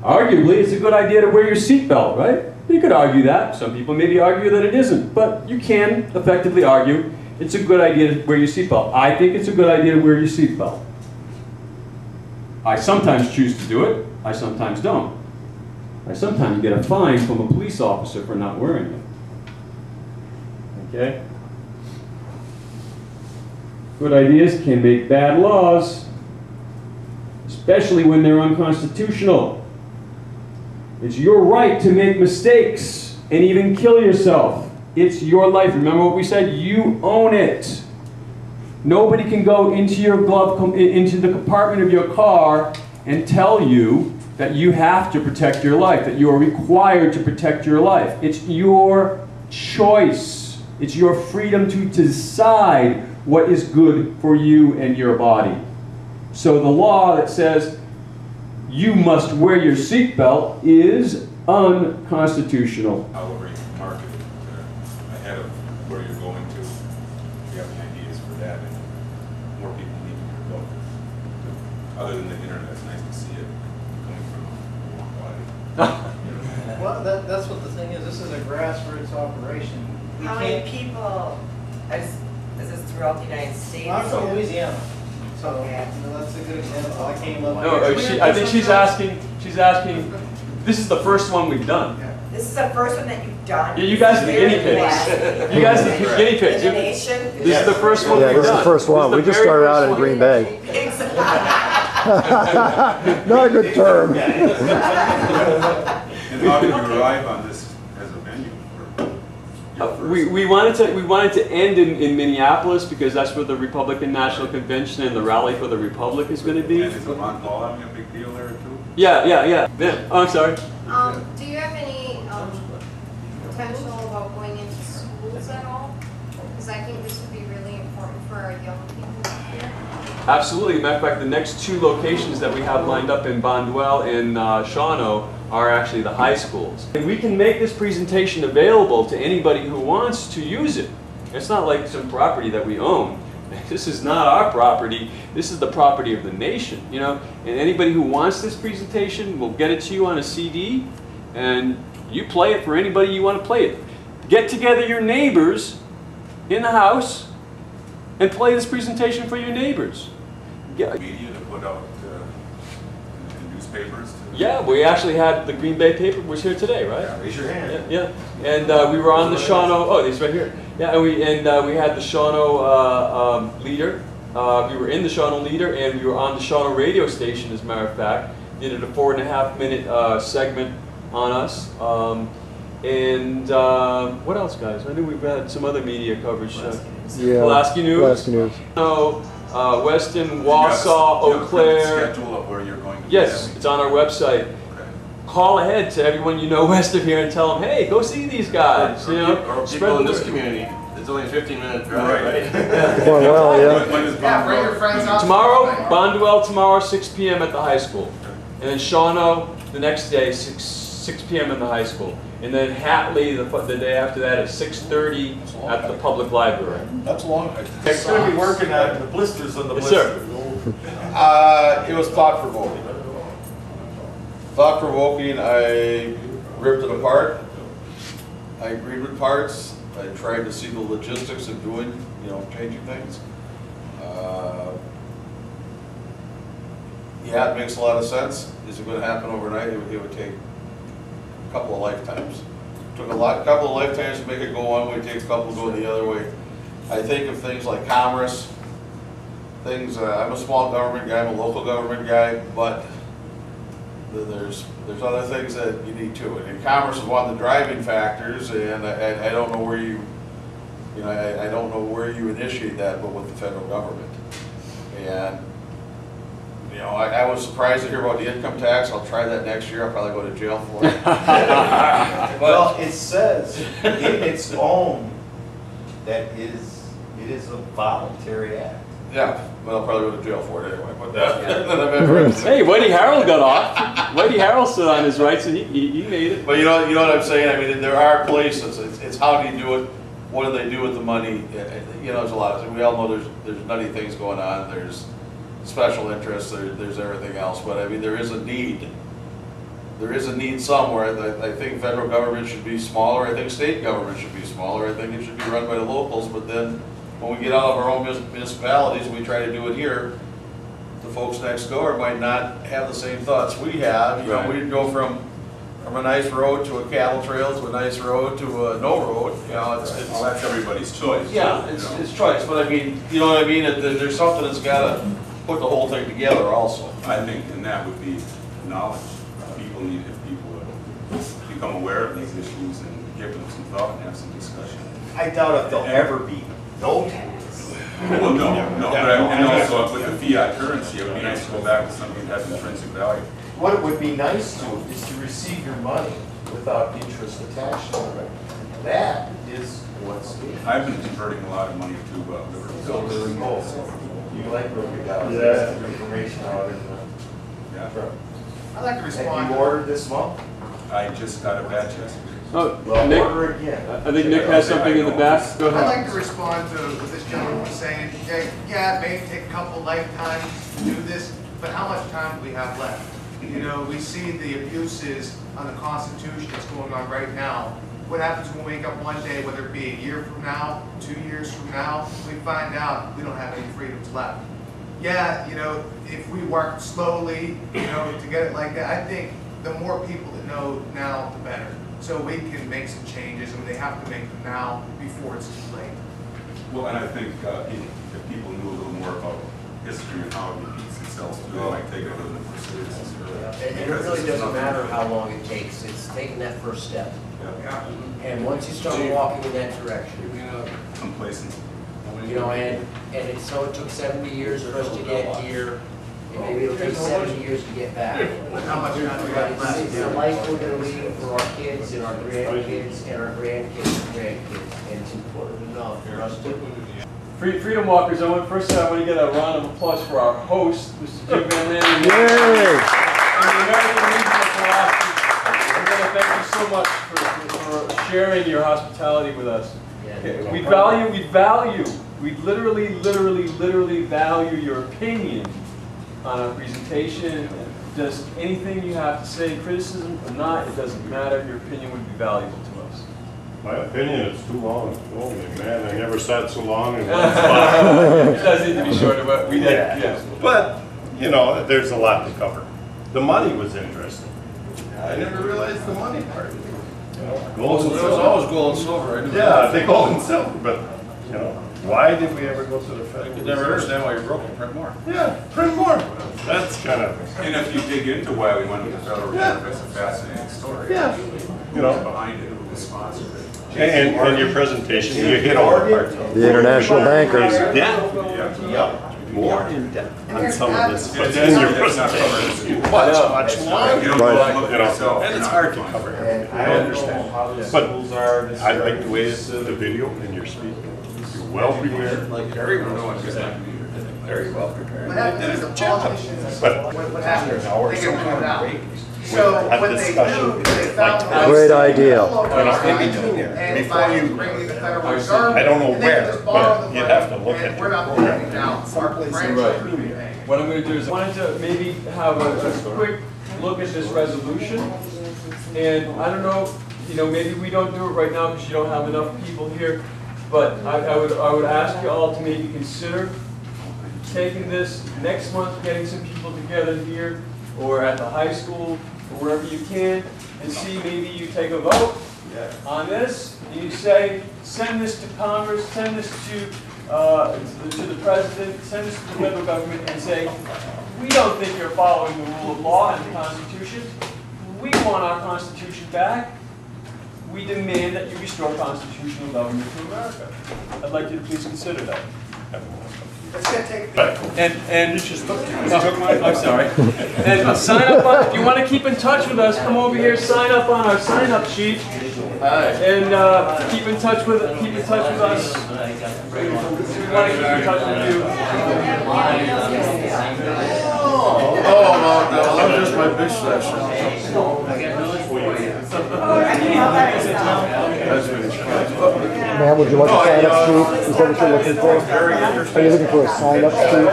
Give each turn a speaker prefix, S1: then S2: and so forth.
S1: Arguably, it's a good idea to wear your seatbelt, right? You could argue that. Some people maybe argue that it isn't, but you can effectively argue it's a good idea to wear your seatbelt. I think it's a good idea to wear your seatbelt. I sometimes choose to do it. I sometimes don't. I sometimes get a fine from a police officer for not wearing it. Okay? Good ideas can make bad laws, especially when they're unconstitutional. It's your right to make mistakes and even kill yourself. It's your life. Remember what we said? You own it. Nobody can go into your into the compartment of your car and tell you that you have to protect your life, that you are required to protect your life. It's your choice. It's your freedom to decide what is good for you and your body. So the law that says you must wear your seatbelt is unconstitutional.
S2: However, you can market it ahead of where you're going to. If you have any ideas for that, and more people need to hear about it. Other than the internet, it's nice to see it coming from a warm body.
S3: Well, that's what the thing is. This is a grassroots operation.
S4: How many people, is this throughout the United States?
S3: I'm from Louisiana. So
S4: Okay.
S3: that's a good example. I came up.
S1: No, I think she's asking, this is the first one we've done.
S4: This is the first one that you've done?
S1: Yeah, you guys are the guinea pigs. You guys are the guinea pigs.
S4: In the nation?
S1: This is the first one
S5: Yeah,
S1: we've
S5: this is
S1: done.
S5: the first one. We just started out in Green Bay.
S4: Exactly.
S5: Not a good term.
S2: And how did you arrive on this as a venue for your first?
S1: We wanted to end in Minneapolis because that's where the Republican National Convention and the Rally for the Republic is going to be.
S2: And is Ron Paul having a big deal there too?
S1: Yeah. Oh, I'm sorry.
S6: Do you have any potential about going into schools at all? Because I think this would be really important for our young people here.
S1: Absolutely. Matter of fact, the next two locations that we have lined up in Bonduelle and Shawano are actually the high schools. And we can make this presentation available to anybody who wants to use it. It's not like some property that we own. This is not our property. This is the property of the nation, you know. And anybody who wants this presentation, we'll get it to you on a CD, and you play it for anybody you want to play it. Get together your neighbors in the house and play this presentation for your neighbors.
S2: Media to put out in newspapers?
S1: Yeah, we actually had the Green Bay paper was here today, right?
S2: Yeah, raise your hand.
S1: Yeah. And we were on the Shawano. Oh, he's right here. Yeah, and we had the Shawano leader. We were in the Shawano leader, and we were on the Shawano radio station. As a matter of fact, did a 4.5-minute segment on us. What else, guys? I knew we've had some other media coverage. Pulaski News.
S5: Pulaski News.
S1: No, Weston, Wausau, Eau Claire.
S2: Schedule of where you're going to
S1: Yes, it's on our website.
S2: Okay.
S1: Call ahead to everyone you know west of here and tell them, hey, go see these guys. You know,
S7: Or people in this community. It's only a 15-minute drive, right?
S5: Well, yeah.
S2: When is
S3: Yeah, bring your
S2: Bonduelle?
S3: friends out.
S1: Tomorrow, Bonduelle tomorrow, 6 p.m. at the high school. And then Shawano the next day, 6 p.m. in the high school. And then Hatley the day after that at 6:30 at the public library.
S8: That's long.
S7: It's going to be working on the blisters on the
S1: Yes,
S7: blisters.
S1: sir.
S8: It was thought-provoking. Thought-provoking, I ripped it apart. I agreed with parts. I tried to see the logistics of doing, changing things. Yeah, it makes a lot of sense. Is it going to happen overnight? It would take a couple of lifetimes. Took a couple of lifetimes to make it go one way, it takes a couple to go the other way. I think of things like commerce, things, I'm a small government guy, I'm a local government guy, but there's other things that you need to. And commerce is one of the driving factors, and I don't know where I don't know where you initiate that, but with the federal government. And I was surprised to hear about the income tax. I'll try that next year. I'll probably go to jail for it.
S7: Well, it says in its own that it is a voluntary act.
S8: Yeah, but I'll probably go to jail for it anyway. But
S1: Hey, Whitey Harrell got off. Whitey Harrell stood on his rights and he made it.
S8: But you know what I'm saying? I mean, there are places. It's how do you do it? What do they do with the money? There's a lot. We all know there's nutty things going on. There's special interests. There's everything else. But I mean, there is a need there is a need somewhere. That I think federal government should be smaller, I think state government should be smaller, I think it should be run by the locals, but then when we get out of our own municipalities and we try to do it here, the folks next door might not have the same thoughts we have. You know, we'd go from a nice road to a cattle trail to a nice road to a no road. You know,
S2: Well, that's everybody's choice.
S8: yeah, it's choice, but I mean, you know what I mean? There's something that's got to put the whole thing together also.
S2: I think, and that would be knowledge. People need, if people would become aware of these issues and give them some thought and have some discussion.
S7: I doubt if there'll ever be no tax.
S2: Well, no, but and also with the fiat currency, it would be nice to go back to something that has intrinsic value.
S7: What would be nice to is to receive your money without interest attached to it. That is what's.
S2: I've been converting a lot of money to Liberty Bills.
S7: You like where we got information out in the
S2: Yeah.
S7: truck.
S3: I'd like to
S7: Have
S3: respond.
S7: you ordered this month?
S2: I just got a batch yesterday.
S1: Oh,
S7: Well,
S1: Nick,
S7: order again.
S1: I think Nick has something in the back. Go
S3: I'd
S1: ahead.
S3: like to respond to what this gentleman was saying. Yeah, it may take a couple lifetimes to do this, but how much time do we have left? You know, we see the abuses on the Constitution that's going on right now. What happens when we wake up one day, whether it be a year from now, 2 years from now, we find out we don't have any freedoms left. Yeah, you know, if we work slowly, you know, to get it like that, I think the more people that know now, the better. So we can make some changes, and they have to make them now before it's too late.
S2: Well, and I think if people knew a little more about history and how it repeats itself, they might take it a little bit more seriously.
S9: And it really doesn't matter how long it takes, it's taking that first step.
S2: Yeah.
S9: And once you start walking in that direction,
S2: Complacent.
S9: you know, and it took 70 years for us to get here, and maybe it'll take 70 years to get back.
S3: How much time do we
S9: But
S3: have left?
S9: it's the life we're gonna leave for our kids and our grandkids and our grandkids and grandkids, and it's important enough for us to.
S1: Freedom Walkers, I want to get a round of applause for our host, Mr. Jim Van Landen.
S5: Yay!
S1: And the American Legion of Pulaski. I want to thank you so much for sharing your hospitality with us.
S9: Yeah.
S1: We literally value your opinion on our presentation. Just anything you have to say, criticism or not, it doesn't matter. Your opinion would be valuable to us.
S10: My opinion is too long. Oh man, I never sat so long in one spot.
S1: It does need to be shorter, but we did.
S10: Yeah. But, you know, there's a lot to cover. The money was interesting. I never realized the money part. You know, gold and
S8: There was
S10: silver.
S8: always gold and silver. I knew
S10: Yeah, the gold and silver, but, you know, why did we ever go to the
S8: I
S10: Federal
S8: could never
S10: Reserve?
S8: understand why you broke it, print more.
S10: Yeah, print more. That's kind of,
S2: And if you dig into why we went to the Federal Reserve, it's a fascinating story.
S10: Yeah.
S2: You know, behind it, who was sponsored it.
S10: and your presentation, you hit all the parts.
S5: The international bankers.
S10: Yeah. More in depth on some of this, but then your
S2: That's not
S10: presentation
S2: covered.
S10: much longer.
S2: You don't go and look at yourself.
S10: And it's hard to cover everything. I understand. But I like the way the video and your speaking. You're well prepared.
S8: Like Harry would know what's going to very well prepared.
S3: What happens is the politicians,
S10: But
S3: what happens,
S10: hour
S3: they
S10: some
S3: get voted
S10: kind
S3: out.
S10: of break.
S3: So
S10: A
S3: what they
S10: discussion
S3: do is they found
S10: like
S3: ways
S5: Great
S3: to
S5: idea.
S3: localize
S10: In between there,
S3: and
S10: before
S3: by
S10: you-
S3: bringing the Federal Reserve,
S10: I don't know
S3: and they can
S10: where,
S3: just borrow
S10: but
S3: the
S10: you'd
S3: money,
S10: have to look
S3: and
S10: at
S3: we're
S10: the
S3: not
S10: program.
S3: paying now, our
S10: Someplace
S3: grandchildren will be
S1: Right.
S3: paying.
S1: What I'm going to do is I wanted to maybe have a quick look at this resolution. And I don't know, you know, maybe we don't do it right now because you don't have enough people here. But I would ask you all to maybe consider taking this next month, getting some people together here or at the high school or wherever you can, and see maybe you take a vote on this, and you say, send this to Congress, send this to the President, send this to the federal government, and say, we don't think you're following the rule of law and the Constitution. We want our Constitution back. We demand that you restore constitutional government to America. I'd like you to please consider that.
S3: It's gonna take.
S1: And you just look. I'm sorry. And sign up on. If you want to keep in touch with us, come over here. Sign up on our sign-up sheet. And keep in touch with us. We want to keep in touch with you.
S8: Oh, no, I'm just my bitch session.
S5: Ma'am, would you like a sign-up sheet? Is that what you're looking for? Are you looking for a sign-up sheet?